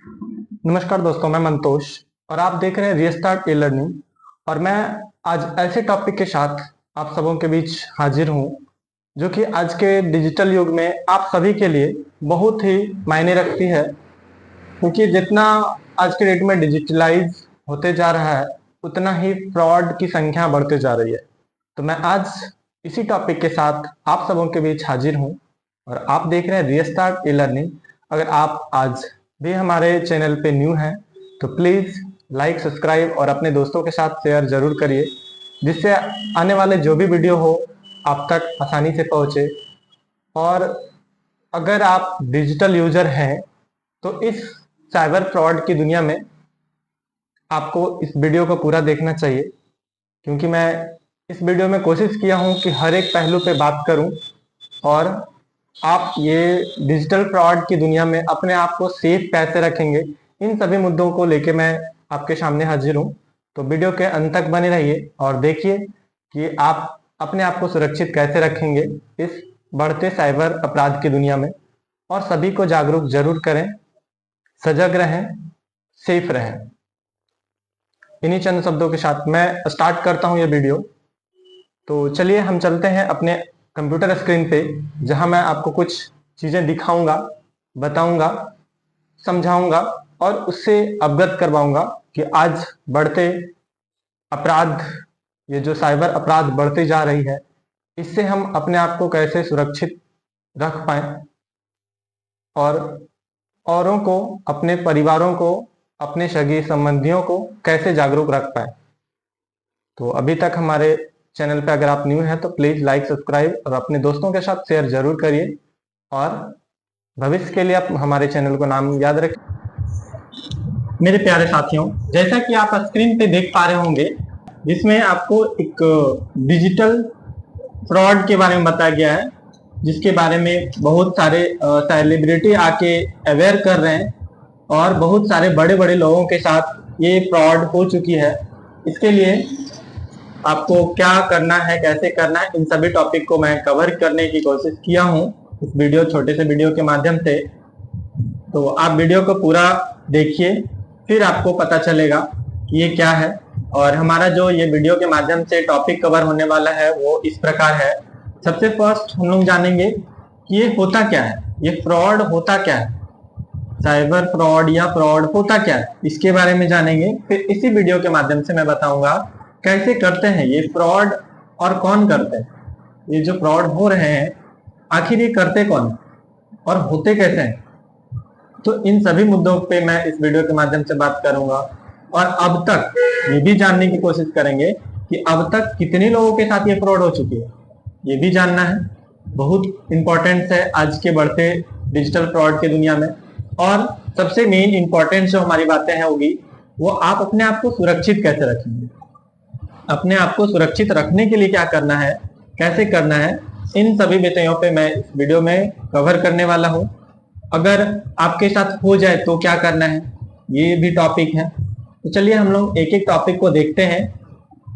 नमस्कार दोस्तों, मैं मंतोष और आप देख रहे हैं रीस्टार्ट ई लर्निंग। और मैं आज ऐसे टॉपिक के साथ आप सबों के बीच हाजिर हूं जो कि आज के डिजिटल युग में आप सभी के लिए बहुत ही मायने रखती है, क्योंकि जितना आज के डेट में डिजिटलाइज होते जा रहा है उतना ही फ्रॉड की संख्या बढ़ते जा रही है। तो मैं आज इसी टॉपिक के साथ आप सबों के बीच हाजिर हूं और आप देख रहे हैं रीस्टार्ट ई लर्निंग। अगर आप आज भी हमारे चैनल पे न्यू हैं तो प्लीज़ लाइक, सब्सक्राइब और अपने दोस्तों के साथ शेयर जरूर करिए, जिससे आने वाले जो भी वीडियो हो आप तक आसानी से पहुंचे। और अगर आप डिजिटल यूजर हैं तो इस साइबर फ्रॉड की दुनिया में आपको इस वीडियो को पूरा देखना चाहिए, क्योंकि मैं इस वीडियो में कोशिश किया हूं कि हर एक पहलू पे बात करूं और आप ये डिजिटल फ्रॉड की दुनिया में अपने आप को सेफ कैसे रखेंगे, इन सभी मुद्दों को लेके मैं आपके सामने हाजिर हूं। तो वीडियो के अंत तक बने रहिए और देखिए कि आप अपने आप को सुरक्षित कैसे रखेंगे इस बढ़ते साइबर अपराध की दुनिया में। और सभी को जागरूक जरूर करें, सजग रहें, सेफ रहें। इन्हीं चंद शब्दों के साथ मैं स्टार्ट करता हूं ये वीडियो। तो चलिए हम चलते हैं अपने कंप्यूटर स्क्रीन पे, जहां मैं आपको कुछ चीजें दिखाऊंगा, बताऊंगा, समझाऊंगा और उससे अवगत करवाऊंगा कि आज बढ़ते अपराध, ये जो साइबर अपराध बढ़ती जा रही है, इससे हम अपने आप को कैसे सुरक्षित रख पाए और औरों को, अपने परिवारों को, अपने सगे संबंधियों को कैसे जागरूक रख पाए। तो अभी तक हमारे चैनल पे अगर आप न्यू हैं तो प्लीज लाइक, सब्सक्राइब और अपने दोस्तों के साथ शेयर जरूर करिए। और भविष्य के लिए आप हमारे चैनल को नाम याद रखें। मेरे प्यारे साथियों, जैसा कि आप स्क्रीन पे देख पा रहे होंगे, जिसमें आपको एक डिजिटल फ्रॉड के बारे में बताया गया है, जिसके बारे में बहुत सारे सेलिब्रिटी आके अवेयर कर रहे हैं और बहुत सारे बड़े बड़े लोगों के साथ ये फ्रॉड हो चुकी है। इसके लिए आपको क्या करना है, कैसे करना है, इन सभी टॉपिक को मैं कवर करने की कोशिश किया हूं इस वीडियो, छोटे से वीडियो के माध्यम से। तो आप वीडियो को पूरा देखिए, फिर आपको पता चलेगा कि ये क्या है। और हमारा जो ये वीडियो के माध्यम से टॉपिक कवर होने वाला है वो इस प्रकार है। सबसे फर्स्ट हम लोग जानेंगे कि ये होता क्या है, ये फ्रॉड होता क्या है, साइबर फ्रॉड या फ्रॉड होता क्या है, इसके बारे में जानेंगे। फिर इसी वीडियो के माध्यम से मैं बताऊंगा कैसे करते हैं ये फ्रॉड और कौन करते हैं, ये जो फ्रॉड हो रहे हैं आखिर ये करते कौन है और होते कैसे हैं। तो इन सभी मुद्दों पे मैं इस वीडियो के माध्यम से बात करूंगा। और अब तक ये भी जानने की कोशिश करेंगे कि अब तक कितने लोगों के साथ ये फ्रॉड हो चुकी है, ये भी जानना है। बहुत इंपॉर्टेंट है आज के बढ़ते डिजिटल फ्रॉड की दुनिया में। और सबसे मेन इंपॉर्टेंट जो हमारी बातें हैं होगी वो आप अपने आप को सुरक्षित कैसे रखेंगे, अपने आप को सुरक्षित रखने के लिए क्या करना है, कैसे करना है, इन सभी विषयों पे मैं इस वीडियो में कवर करने वाला हूं। अगर आपके साथ हो जाए तो क्या करना है, ये भी टॉपिक है। तो चलिए हम लोग एक एक टॉपिक को देखते हैं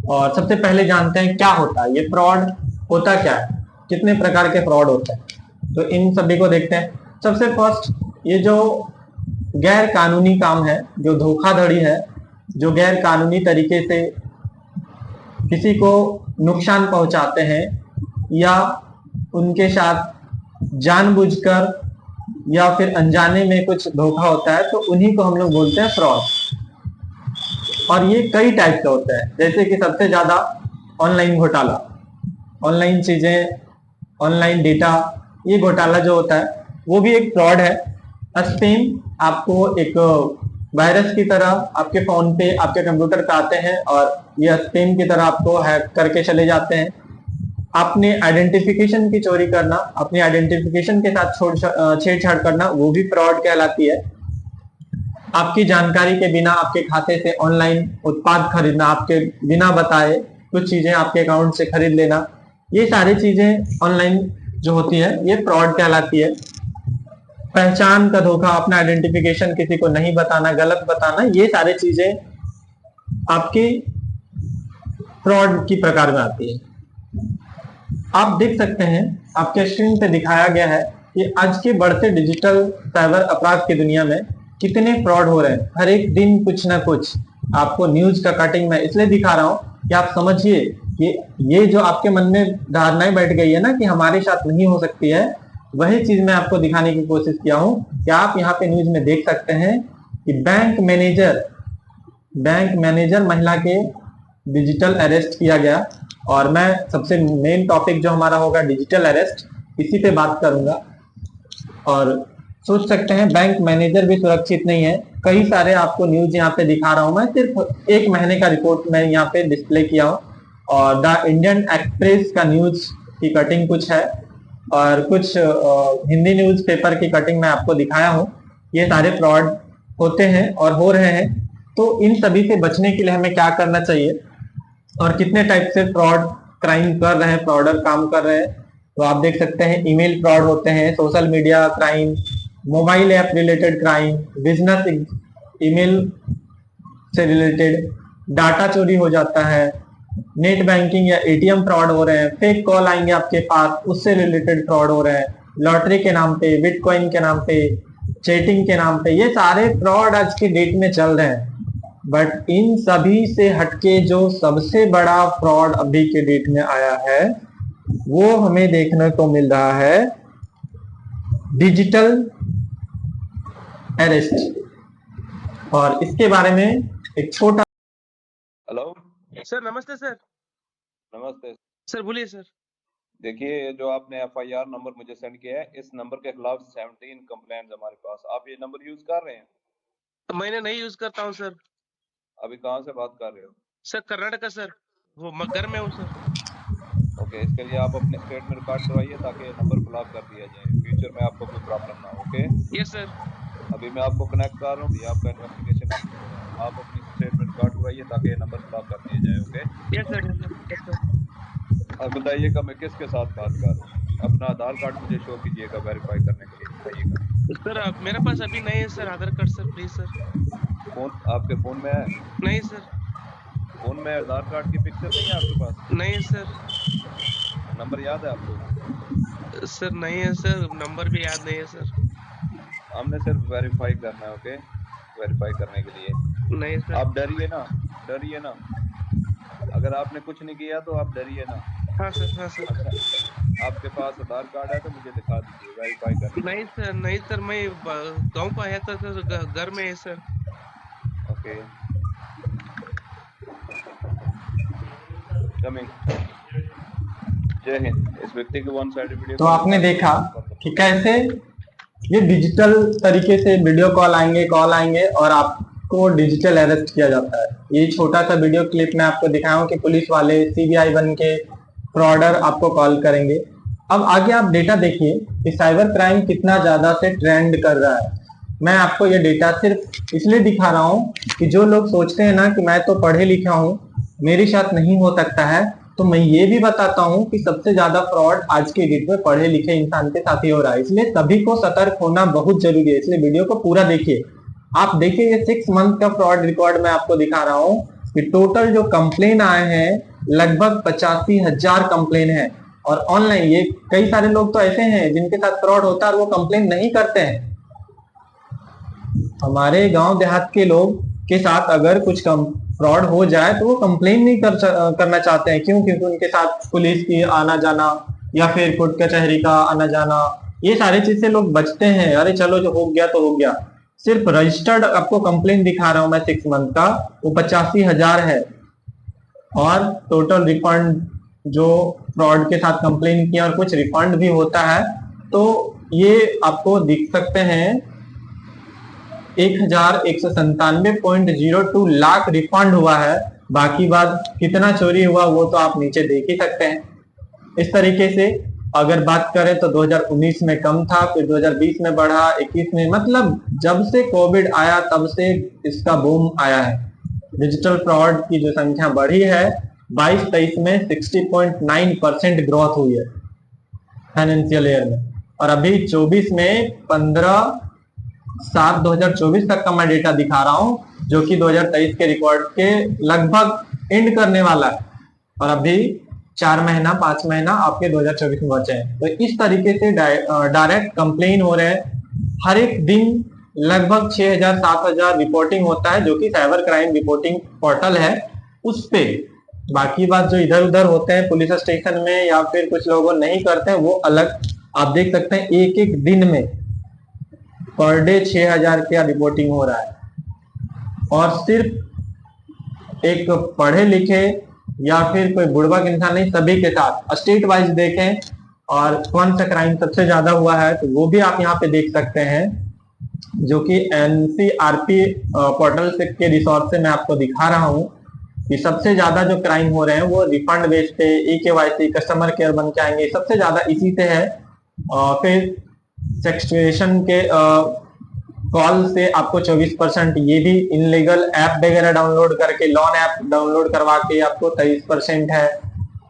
और सबसे पहले जानते हैं क्या होता है ये फ्रॉड, होता क्या है, कितने प्रकार के फ्रॉड होते हैं। तो इन सभी को देखते हैं। सबसे फर्स्ट, ये जो गैर कानूनी काम है, जो धोखाधड़ी है, जो गैर कानूनी तरीके से किसी को नुकसान पहुंचाते हैं या उनके साथ जानबूझकर या फिर अनजाने में कुछ धोखा होता है, तो उन्हीं को हम लोग बोलते हैं फ्रॉड। और ये कई टाइप के होते हैं, जैसे कि सबसे ज्यादा ऑनलाइन घोटाला, ऑनलाइन चीजें, ऑनलाइन डेटा, ये घोटाला जो होता है वो भी एक फ्रॉड है। स्पैम, आपको एक वायरस की तरह आपके फोन पे, आपके कंप्यूटर पे आते हैं और ये स्पैम की तरह आपको हैक करके चले जाते हैं। अपने आइडेंटिफिकेशन की चोरी करना, अपनी आइडेंटिफिकेशन के साथ छेड़छाड़ करना, वो भी फ्रॉड कहलाती है। आपकी जानकारी के बिना आपके खाते से ऑनलाइन उत्पाद खरीदना, आपके बिना बताए कुछ चीजें आपके अकाउंट से खरीद लेना, ये सारी चीजें ऑनलाइन जो होती है ये फ्रॉड कहलाती है। पहचान का धोखा, अपना आइडेंटिफिकेशन किसी को नहीं बताना, गलत बताना, ये सारी चीजें आपकी फ्रॉड की प्रकार में आती है। आप देख सकते हैं, आपके स्क्रीन पे दिखाया गया है कि आज के बढ़ते डिजिटल साइबर अपराध की दुनिया में कितने फ्रॉड हो रहे हैं, हर एक दिन कुछ ना कुछ। आपको न्यूज का कटिंग मैं इसलिए दिखा रहा हूं कि आप समझिए कि ये जो आपके मन में धारणाएं बैठ गई है ना कि हमारे साथ नहीं हो सकती है, वही चीज मैं आपको दिखाने की कोशिश किया हूं कि आप यहाँ पे न्यूज में देख सकते हैं कि बैंक मैनेजर महिला के डिजिटल अरेस्ट किया गया। और मैं सबसे मेन टॉपिक जो हमारा होगा डिजिटल अरेस्ट, इसी पे बात करूंगा। और सोच सकते हैं बैंक मैनेजर भी सुरक्षित नहीं है। कई सारे आपको न्यूज यहाँ पे दिखा रहा हूं, मैं सिर्फ एक महीने का रिपोर्ट मैं यहाँ पे डिस्प्ले किया हूँ। और द इंडियन एक्सप्रेस का न्यूज की कटिंग कुछ है और कुछ हिंदी न्यूज पेपर की कटिंग मैं आपको दिखाया हूँ। ये सारे फ्रॉड होते हैं और हो रहे हैं। तो इन सभी से बचने के लिए हमें क्या करना चाहिए और कितने टाइप से फ्रॉड क्राइम कर रहे हैं, फ्रॉडर काम कर रहे हैं, तो आप देख सकते हैं। ईमेल फ्रॉड होते हैं, social media crime, mobile app related crime, business email से रिलेटेड, डाटा चोरी हो जाता है, नेट बैंकिंग या एटीएम फ्रॉड हो रहे हैं, फेक कॉल आएंगे आपके पास, उससे रिलेटेड फ्रॉड हो रहे हैं, लॉटरी के नाम पे, बिटकॉइन के नाम पे, चैटिंग के नाम पे, ये सारे फ्रॉड आज के डेट में चल रहे हैं। बट इन सभी से हटके जो सबसे बड़ा फ्रॉड अभी के डेट में आया है वो हमें देखने को मिल रहा है डिजिटल अरेस्ट। और इसके बारे में एक छोटा। हेलो सर नमस्ते सर। नमस्ते सर बोलिए सर। देखिए, जो आपने एफआईआर नंबर मुझे सेंड किया है, इस नंबर के खिलाफ 17 कंप्लेंट्स हमारे पास। आप ये नंबर यूज कर रहे हैं? मैंने नहीं यूज करता हूँ सर। अभी कहाँ से बात कर रहे हो? सर कर्नाटका सर, वो घर में हूँ सर। ओके, इसके लिए आप अपने स्टेट में रिकॉर्ड करवाइए ताकि नंबर ब्लॉक कर दिया जाए, फ्यूचर में आपको कोई प्रॉब्लम ना हो। Okay yes sir. अभी मैं आपको कनेक्ट कर रहा हूँ, ये आपका इन्वेस्टिगेशन आप अपनी स्टेट में रिकॉर्ड करवाइए ताकि नंबर ब्लॉक कर दिया जाए। Okay yes sir. अब बताइएगा मैं किसके साथ बात कर रहा हूँ? अपना आधार कार्ड मुझे शो कीजिएगा वेरीफाई करने के लिए, बताइएगा। सर मेरे पास अभी नहीं है sir Aadhaar card sir, please sir. Phone आपके फोन में है? नहीं सर। फोन में आधार कार्ड की पिक्चर नहीं है आपके पास? नहीं सर। नंबर याद है आपको? सर नहीं है सर, नंबर भी याद नहीं है सर। हमने सिर्फ वेरीफाई करना है। ओके, वेरीफाई करने के लिए नहीं सर। आप डरिए ना। अगर आपने कुछ नहीं किया तो आप डरिए ना। हाँ सर, हाँ सर। अगर आपके पास आधार कार्ड है तो मुझे दिखा दीजिए, वेरीफाई कर। नहीं सर, मैं गांव को आया था सर, घर में है सर। Okay coming. जय हिंद। इस व्यक्ति के वन साइड वीडियो तो आपने देखा कि कैसे ये डिजिटल तरीके से वीडियो कॉल आएंगे और आपको डिजिटल अरेस्ट किया जाता है। ये छोटा सा वीडियो क्लिप मैं आपको दिखाया हूं कि पुलिस वाले सीबीआई बन के फ्रॉडर आपको कॉल करेंगे। अब आगे आप डेटा देखिए कि साइबर क्राइम कितना ज्यादा से ट्रेंड कर रहा है। मैं आपको ये डेटा सिर्फ इसलिए दिखा रहा हूं कि जो लोग सोचते हैं ना कि मैं तो पढ़े लिखा हूं, मेरे साथ नहीं हो सकता है, तो मैं ये भी बताता हूं कि सबसे ज्यादा फ्रॉड आज के डेट में पढ़े लिखे इंसान के साथ ही हो रहा है। इसलिए सभी को सतर्क होना बहुत जरूरी है, इसलिए वीडियो को पूरा देखिए। आप देखिए ये 6 मंथ का फ्रॉड रिकॉर्ड मैं आपको दिखा रहा हूँ कि टोटल जो कंप्लेन आए हैं लगभग 85,000 कंप्लेन है। और ऑनलाइन ये कई सारे लोग तो ऐसे हैं जिनके साथ फ्रॉड होता है और वो कंप्लेन नहीं करते हैं। हमारे गांव देहात के लोग के साथ अगर कुछ फ्रॉड हो जाए तो वो कंप्लेन नहीं करना चाहते हैं। क्यों? क्योंकि उनके साथ पुलिस की आना जाना या फिर कोर्ट कचहरी का आना जाना, ये सारे चीज से लोग बचते हैं। अरे चलो जो हो गया तो हो गया। सिर्फ रजिस्टर्ड आपको कंप्लेन दिखा रहा हूं मैं 6 मंथ का, वो 85,000 है। और टोटल रिफंड जो फ्रॉड के साथ कंप्लेन किया और कुछ रिफंड भी होता है, तो ये आपको दिख सकते हैं 1197.02 लाख रिफंड हुआ है। बाकी बात कितना चोरी हुआ वो तो आप नीचे देख ही सकते हैं। इस तरीके से अगर बात करें तो 2019 में कम था, फिर 2020 में बढ़ा, 21 में, मतलब जब से कोविड आया तब से इसका बूम आया है। डिजिटल फ्रॉड की जो संख्या बढ़ी है 22-23 में 60.9% ग्रोथ हुई है फाइनेंशियल ईयर में। और अभी 24 में 15/7/2024 तक का मैं डेटा दिखा रहा हूं जो कि 2023 के रिकॉर्ड के लगभग एंड करने वाला है। और अभी 4-5 महीना आपके 2024 में बचे हैं। तो इस तरीके से डायरेक्ट कंप्लेन हो रहे हैं। हर एक दिन लगभग 6,000-7,000 रिपोर्टिंग होता है, जो कि साइबर क्राइम रिपोर्टिंग पोर्टल है उस पे। बाकी बात जो इधर उधर होते हैं पुलिस स्टेशन में या फिर कुछ लोगों नहीं करते हैं वो अलग। आप देख सकते हैं एक एक दिन में पर डे 6,000 का रिपोर्टिंग हो रहा है, और सिर्फ एक पढ़े लिखे या फिर कोई बुड़बक इंसान नहीं, सभी के साथ स्टेट वाइज देखें और कौन सा क्राइम सबसे ज्यादा हुआ है तो वो भी आप यहाँ पे देख सकते हैं, जो कि एनसीआरपी पोर्टल के रिसोर्स से मैं आपको दिखा रहा हूँ कि सबसे ज्यादा जो क्राइम हो रहे हैं वो रिफंड बेस पे, EKYC, कस्टमर केयर बन के आएंगे, सबसे ज्यादा इसी से है। फिर सेक्सुएशन के कॉल से आपको 24%, ये भी इनलीगल ऐप वगैरह डाउनलोड करके, लॉन ऐप डाउनलोड करवा के आपको 23% है।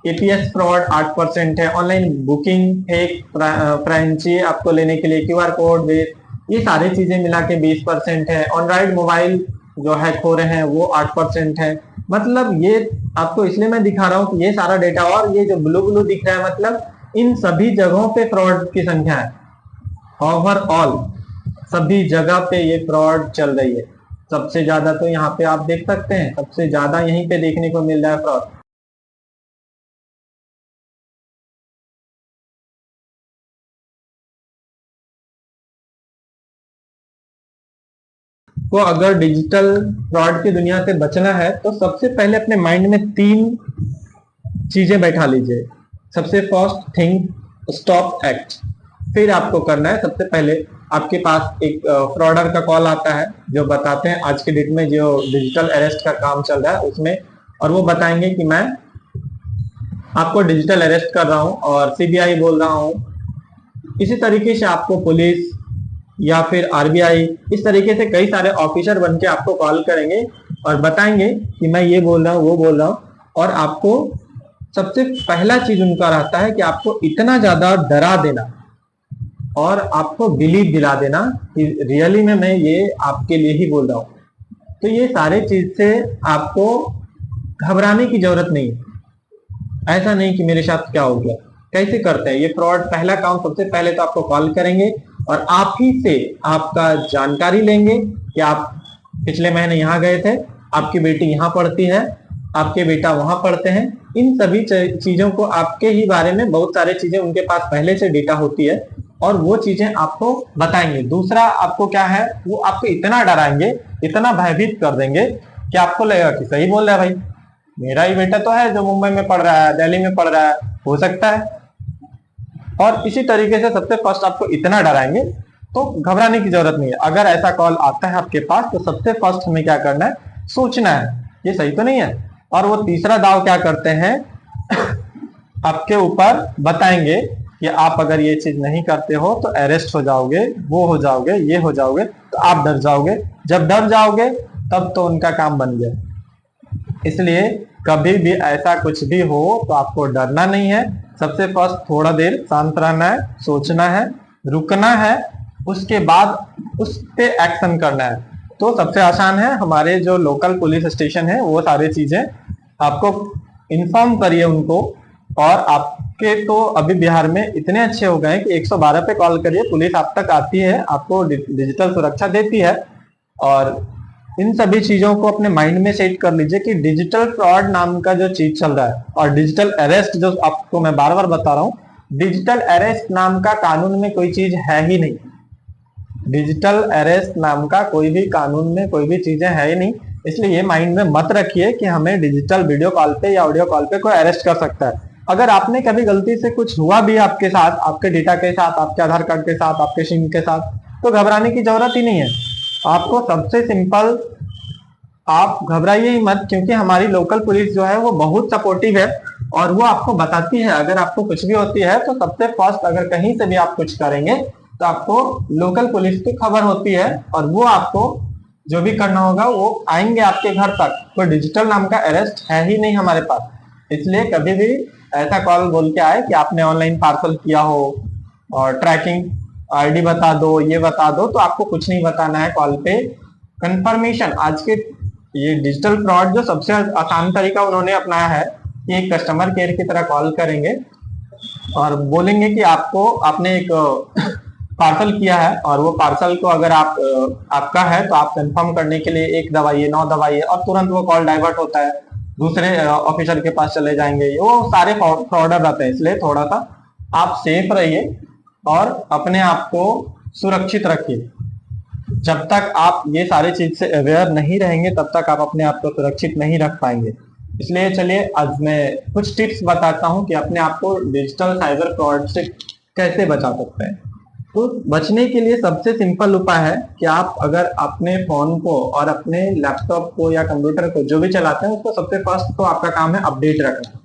APS फ्रॉड 8% है। ऑनलाइन बुकिंग, फेक फ्रेंची आपको लेने के लिए QR कोड बेस, ये सारी चीजें मिला के 20% है। ऑनराइड मोबाइल जो हैक हो रहे हैं वो 8% है। मतलब ये आपको इसलिए मैं दिखा रहा हूँ कि ये सारा डेटा, और ये जो ब्लू ब्लू दिख रहा है मतलब इन सभी जगहों पे फ्रॉड की संख्या है। ओवरऑल सभी जगह पे ये फ्रॉड चल रही है। सबसे ज्यादा तो यहाँ पे आप देख सकते हैं, सबसे ज्यादा यहीं पे देखने को मिल रहा है फ्रॉड। तो अगर डिजिटल फ्रॉड की दुनिया से बचना है तो सबसे पहले अपने माइंड में 3 चीजें बैठा लीजिए। सबसे फर्स्ट थिंग, स्टॉप एक्ट। फिर आपको करना है, सबसे पहले आपके पास एक फ्रॉडर का कॉल आता है जो बताते हैं आज के डेट में जो डिजिटल अरेस्ट का काम चल रहा है उसमें, और वो बताएंगे कि मैं आपको डिजिटल अरेस्ट कर रहा हूं और CBI बोल रहा हूं। इसी तरीके से आपको पुलिस या फिर RBI, इस तरीके से कई सारे ऑफिसर बन के आपको कॉल करेंगे और बताएंगे कि मैं ये बोल रहा हूँ, वो बोल रहा हूँ, और आपको सबसे पहला चीज उनका रहता है कि आपको इतना ज्यादा डरा देना और आपको बिलीव दिला देना कि रियली में मैं ये आपके लिए ही बोल रहा हूँ। तो ये सारे चीज से आपको घबराने की जरूरत नहीं है। ऐसा नहीं कि मेरे साथ क्या हो गया। कैसे करते हैं ये फ्रॉड? पहला काम, सबसे पहले तो आपको कॉल करेंगे और आप ही से आपका जानकारी लेंगे कि आप पिछले महीने यहाँ गए थे, आपकी बेटी यहाँ पढ़ती है, आपके बेटा वहां पढ़ते हैं। इन सभी चीजों को, आपके ही बारे में बहुत सारी चीजें उनके पास पहले से डेटा होती है और वो चीजें आपको बताएंगे। दूसरा आपको क्या है, वो आपको इतना डराएंगे, इतना भयभीत कर देंगे कि आपको लगेगा कि सही बोल रहा है भाई, मेरा ही बेटा तो है जो मुंबई में पढ़ रहा है, दिल्ली में पढ़ रहा है, हो सकता है। और इसी तरीके से सबसे फर्स्ट आपको इतना डराएंगे तो घबराने की जरूरत नहीं है। अगर ऐसा कॉल आता है आपके पास तो सबसे फर्स्ट हमें क्या करना है, सोचना है ये सही तो नहीं है। और वो तीसरा दाव क्या करते हैं आपके ऊपर बताएंगे कि आप अगर ये चीज नहीं करते हो तो अरेस्ट हो जाओगे, वो हो जाओगे, ये हो जाओगे, तो आप डर जाओगे। जब डर जाओगे तब तो उनका काम बन गया। इसलिए कभी भी ऐसा कुछ भी हो तो आपको डरना नहीं है। सबसे फर्स्ट थोड़ा देर शांत रहना है, सोचना है, रुकना है, उसके बाद उस पे एक्शन करना है। तो सबसे आसान है, हमारे जो लोकल पुलिस स्टेशन है वो सारी चीजें आपको इन्फॉर्म करिए उनको। और आपके तो अभी बिहार में इतने अच्छे हो गए कि 112 पे कॉल करिए, पुलिस आप तक आती है, आपको डिजिटल सुरक्षा देती है। और इन सभी चीजों को अपने माइंड में सेट कर लीजिए कि डिजिटल फ्रॉड नाम का जो चीज चल रहा है और डिजिटल अरेस्ट, जो आपको मैं बार बार बता रहा हूँ, डिजिटल अरेस्ट नाम का कानून में कोई चीज है ही नहीं। डिजिटल अरेस्ट नाम का कोई भी कानून में कोई भी चीजें है ही नहीं। इसलिए ये माइंड में मत रखिए कि हमें डिजिटल वीडियो कॉल पे या ऑडियो कॉल पे कोई अरेस्ट कर सकता है। अगर आपने कभी गलती से कुछ हुआ भी आपके साथ, आपके डेटा के साथ, आपके आधार कार्ड के साथ, आपके सिम के साथ, तो घबराने की जरूरत ही नहीं है। आपको सबसे सिंपल, आप घबराइए ही मत, क्योंकि हमारी लोकल पुलिस जो है वो बहुत सपोर्टिव है और वो आपको बताती है अगर आपको कुछ भी होती है तो सबसे फर्स्ट अगर कहीं से भी आप कुछ करेंगे तो आपको लोकल पुलिस की खबर होती है और वो आपको जो भी करना होगा वो आएंगे आपके घर तक। तो डिजिटल नाम का अरेस्ट है ही नहीं हमारे पास। इसलिए कभी भी ऐसा कॉल बोल के आए कि आपने ऑनलाइन पार्सल किया हो और ट्रैकिंग ID बता दो, ये बता दो, तो आपको कुछ नहीं बताना है कॉल पे। कंफर्मेशन, आज के ये डिजिटल फ्रॉड जो सबसे आसान तरीका उन्होंने अपनाया है कि एक कस्टमर केयर की तरह कॉल करेंगे और बोलेंगे कि आपको, आपने एक पार्सल किया है और वो पार्सल को अगर आप आपका है तो आप कंफर्म करने के लिए 1 दबाइए, 9 दबाइए और तुरंत वो कॉल डाइवर्ट होता है, दूसरे ऑफिसर के पास चले जाएंगे। वो सारे फ्रॉडर रहते हैं, इसलिए थोड़ा सा आप सेफ रहिए और अपने आप को सुरक्षित रखिए। जब तक आप ये सारी चीज से अवेयर नहीं रहेंगे तब तक आप अपने आप को सुरक्षित नहीं रख पाएंगे। इसलिए चलिए आज मैं कुछ टिप्स बताता हूं कि अपने आप को डिजिटल साइबर फ्रॉड से कैसे बचा सकते हैं। तो बचने के लिए सबसे सिंपल उपाय है कि आप अगर अपने फोन को और अपने लैपटॉप को या कंप्यूटर को जो भी चलाते हैं उसको सबसे फर्स्ट तो आपका काम है अपडेट रखना।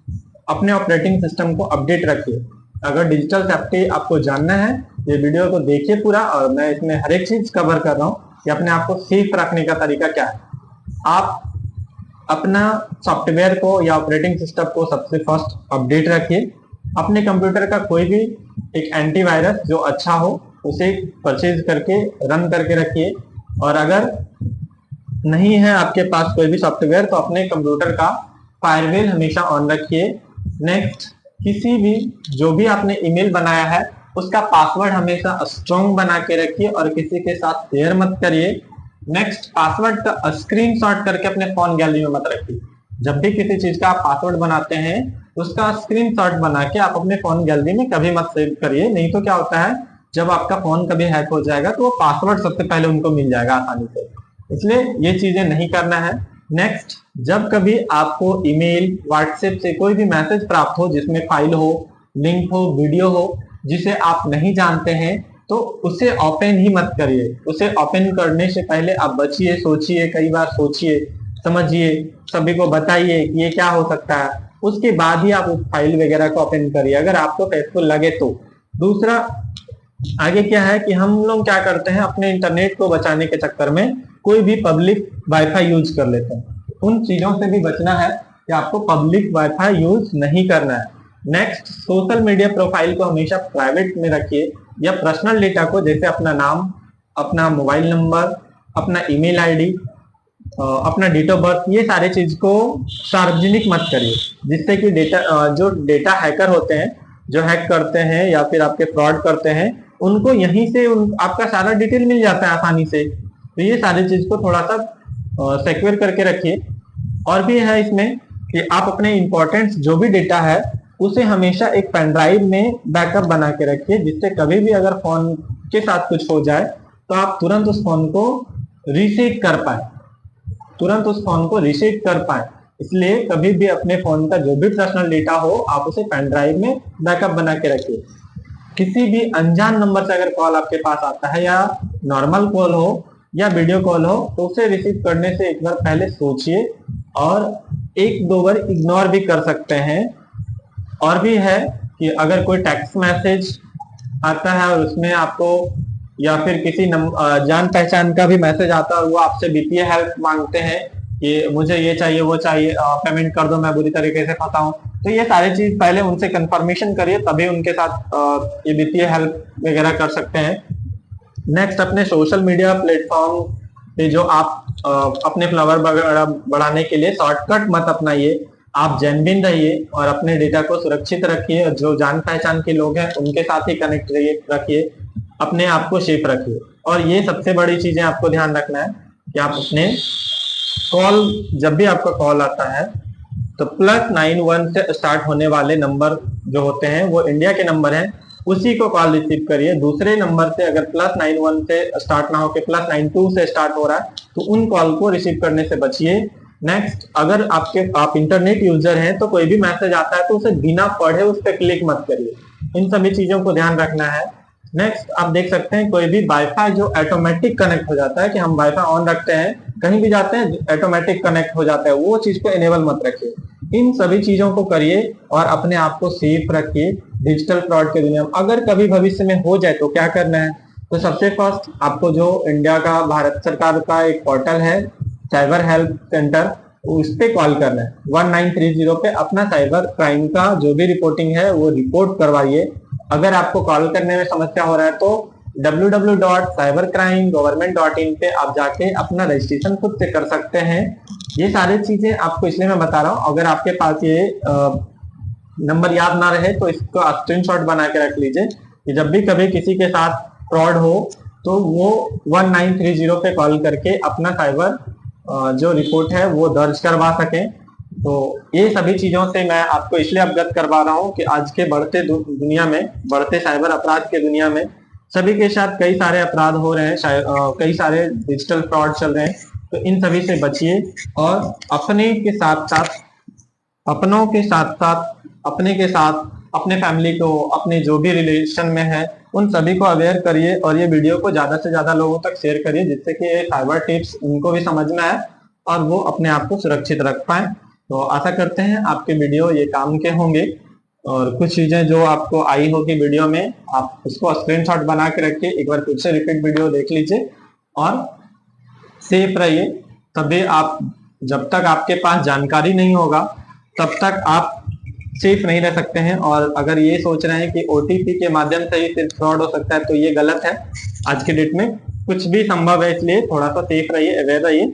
अपने ऑपरेटिंग सिस्टम को अपडेट रखिए। अगर डिजिटल सेफ्टी आपको जानना है ये वीडियो को देखिए पूरा, और मैं इसमें हर एक चीज कवर कर रहा हूँ कि अपने आप को सेफ रखने का तरीका क्या है। आप अपना सॉफ्टवेयर को या ऑपरेटिंग सिस्टम को सबसे फर्स्ट अपडेट रखिए। अपने कंप्यूटर का कोई भी एक एंटीवायरस जो अच्छा हो उसे परचेज करके रन करके रखिए, और अगर नहीं है आपके पास कोई भी सॉफ्टवेयर तो अपने कंप्यूटर का फायरवेल हमेशा ऑन रखिए। नेक्स्ट, किसी भी जो भी आपने ईमेल बनाया है उसका पासवर्ड हमेशा स्ट्रॉन्ग बना के रखिए और किसी के साथ शेयर मत करिए। नेक्स्ट, पासवर्ड का स्क्रीनशॉट करके अपने फोन गैलरी में मत रखिए। जब भी किसी चीज का आप पासवर्ड बनाते हैं उसका स्क्रीनशॉट बना के आप अपने फोन गैलरी में कभी मत सेव करिए, नहीं तो क्या होता है जब आपका फोन कभी हैक हो जाएगा तो वो पासवर्ड सबसे पहले उनको मिल जाएगा आसानी से, इसलिए ये चीजें नहीं करना है। नेक्स्ट, जब कभी आपको ईमेल व्हाट्सएप से कोई भी मैसेज प्राप्त हो जिसमें फाइल हो, लिंक हो, वीडियो हो जिसे आप नहीं जानते हैं तो उसे ओपन ही मत करिए। उसे ओपन करने से पहले आप बचिए, सोचिए, कई बार सोचिए, समझिए, सभी को बताइए कि ये क्या हो सकता है, उसके बाद ही आप उस फाइल वगैरह को ओपन करिए अगर आपको फेसफुल लगे तो। दूसरा, आगे क्या है कि हम लोग क्या करते हैं अपने इंटरनेट को बचाने के चक्कर में कोई भी पब्लिक वाईफाई यूज कर लेते हैं। उन चीजों से भी बचना है कि आपको पब्लिक वाईफाई यूज नहीं करना है। नेक्स्ट, सोशल मीडिया प्रोफाइल को हमेशा प्राइवेट में रखिए या पर्सनल डेटा को जैसे अपना नाम, अपना मोबाइल नंबर, अपना ईमेल आईडी, अपना डेट ऑफ बर्थ, ये सारे चीज को सार्वजनिक मत करिए, जिससे कि जो डेटा हैकर होते हैं जो हैक करते हैं या फिर आपके फ्रॉड करते हैं उनको यहीं से आपका सारा डिटेल मिल जाता है आसानी से। तो ये सारी चीज को थोड़ा सा सिक्योर करके रखिए। और भी है इसमें कि आप अपने इंपॉर्टेंट जो भी डेटा है उसे हमेशा एक पेन ड्राइव में बैकअप बना के रखिए, जिससे कभी भी अगर फोन के साथ कुछ हो जाए तो आप तुरंत उस फोन को रीसेट कर पाए। इसलिए कभी भी अपने फोन का जो भी पर्सनल डेटा हो आप उसे पेन ड्राइव में बैकअप बना के रखिए। किसी भी अनजान नंबर से अगर कॉल आपके पास आता है या नॉर्मल कॉल हो या वीडियो कॉल हो तो उसे रिसीव करने से एक बार पहले सोचिए और 1-2 बार इग्नोर भी कर सकते हैं। और भी है कि अगर कोई टेक्स्ट मैसेज आता है और उसमें आपको या फिर किसी जान पहचान का भी मैसेज आता है और वो आपसे वित्तीय हेल्प मांगते हैं कि मुझे ये चाहिए वो चाहिए, पेमेंट कर दो, मैं बुरी तरीके से फंसा हूं, तो ये सारी चीज पहले उनसे कंफर्मेशन करिए तभी उनके साथ ये वित्तीय हेल्प वगैरह कर सकते हैं। नेक्स्ट, अपने सोशल मीडिया प्लेटफॉर्म पे जो आप अपने फ्लावर बढ़ाने के लिए शॉर्टकट मत अपनाइए, आप जेन्युइन रहिए और अपने डेटा को सुरक्षित रखिए और जो जान पहचान के लोग हैं उनके साथ ही कनेक्ट रखिए, अपने आप को सेफ रखिए। और ये सबसे बड़ी चीजें आपको ध्यान रखना है कि आप अपने कॉल, जब भी आपका कॉल आता है तो +91 से स्टार्ट होने वाले नंबर जो होते हैं वो इंडिया के नंबर हैं, उसी को कॉल रिसीव करिए। दूसरे नंबर से अगर +91 से स्टार्ट ना होकर +92 से स्टार्ट हो रहा है तो उन कॉल को रिसीव करने से बचिए। नेक्स्ट, अगर आप इंटरनेट यूजर हैं तो कोई भी मैसेज आता है तो उसे बिना पढ़े उस पर क्लिक मत करिए। इन सभी चीजों को ध्यान रखना है। नेक्स्ट, आप देख सकते हैं कोई भी वाईफाई जो ऑटोमेटिक कनेक्ट हो जाता है कि हम वाईफाई ऑन रखते हैं, कहीं भी जाते हैं ऑटोमेटिक कनेक्ट हो जाता है, वो चीज को इनेबल मत रखिए। इन सभी चीजों को करिए और अपने आप को सेफ रखिए डिजिटल फ्रॉड के दुनिया में। अगर कभी भविष्य में हो जाए तो क्या करना है, तो सबसे फर्स्ट आपको जो इंडिया का भारत सरकार का एक पोर्टल है साइबर हेल्प सेंटर, उस पे कॉल करना है 1930 पे। अपना साइबर क्राइम का जो भी रिपोर्टिंग है वो रिपोर्ट करवाइए। अगर आपको कॉल करने में समस्या हो रहा है तो www.cybercrimegovernment.in पे आप जाके अपना रजिस्ट्रेशन खुद से कर सकते हैं। ये सारी चीजें आपको इसलिए मैं बता रहा हूँ, अगर आपके पास ये नंबर याद ना रहे तो इसको स्क्रीनशॉट बना के रख लीजिए कि जब भी कभी किसी के साथ फ्रॉड हो तो वो 1930 पे कॉल करके अपना साइबर जो रिपोर्ट है वो दर्ज करवा सकें। तो ये सभी चीजों से मैं आपको इसलिए अवगत करवा रहा हूँ कि आज के बढ़ते दुनिया में, बढ़ते साइबर अपराध के दुनिया में सभी के साथ कई सारे अपराध हो रहे हैं, कई सारे डिजिटल फ्रॉड चल रहे हैं। तो इन सभी से बचिए और अपने के साथ साथ, अपनों के साथ साथ, अपने के साथ अपने फैमिली को, अपने जो भी रिलेशन में है उन सभी को अवेयर करिए और ये वीडियो को ज्यादा से ज्यादा लोगों तक शेयर करिए, जिससे कि ये साइबर टिप्स उनको भी समझ में आए और वो अपने आप को सुरक्षित रख पाए। तो आशा करते हैं आपके वीडियो ये काम के होंगे और कुछ चीजें जो आपको आई होगी वीडियो में आप उसको स्क्रीनशॉट बना के रखिए, एक बार फिर से रिपीट वीडियो देख लीजिए और सेफ रहिए। तभी आप, जब तक आपके पास जानकारी नहीं होगा तब तक आप सेफ नहीं रह सकते हैं। और अगर ये सोच रहे हैं कि ओटीपी के माध्यम से ही सिर्फ फ्रॉड हो सकता है तो ये गलत है। आज के डेट में कुछ भी संभव है, इसलिए थोड़ा सा सेफ रहिए, अवेयर रहिए।